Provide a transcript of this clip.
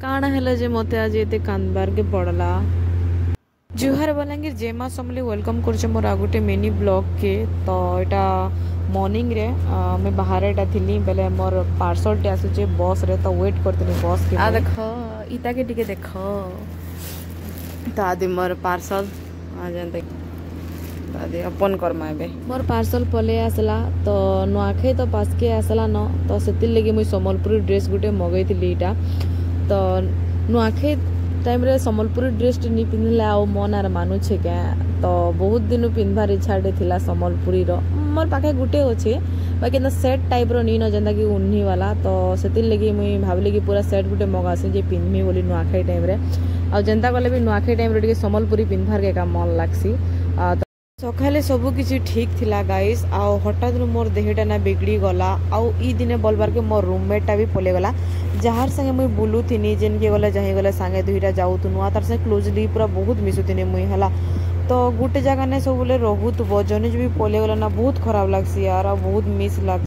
काना है जे मते आज एते कांदबार के पड़ला। जुहार बलांगीर जेमा समली वेलकम कर मोर आ गोटे मिनी ब्लॉग के। तो एटा मॉर्निंग रे मैं बाहर एटा थिली बेले मोर पार्सल टे आसुचे बस रे तो वेट करतनी बस के। आ देखो इता के टिके देखो तो आदि मोर पार्सल आ जंते आदि ओपन करमा एबे मोर पार्सल पले आसला। तो नुआखे तो पास के आसला न तो सेति लगे मुई सम्बलपुरी ड्रेस गुटे मगैतिली इटा। तो नुआखे टाइम रे सम्बलपुरी ड्रेस नहीं पिंधला आ मन आर मानुछे क्या। तो बहुत दिन पिंधबार इच्छा थिला सम्बलपुरी रो मोर पाखे गुटे अच्छे बाकी सेट टाइप रो नी न जेंता कि उन्नी वाला। तो सेति लगी मुई भाबली कि पूरा सेट गुटे मगासी जे पिंधमी बोली नुआखाई टाइम रे आ जेंता गले भी नुआखाई टाइम रे सम्बलपुरी पिंधबार के मन लागसी। सकाले सबू किसी ठीक थिला गाइस आ हठात मोर देहटा ना बिगड़ी गला आउ ई दिने बोलबार के मोर रूममेटा भी पले गला जार संगे मुई बुलू थिनी जेन के गले जाही गले संगे दुईटा जाऊ तुनुआ तार से क्लोजली पूरा बहुत मिसु थिनी मुई हला। तो गुटे जगह ने सब बोले रहूत जने भी पले गला ना बहुत खराब लागसी यार बहुत मिस लाग।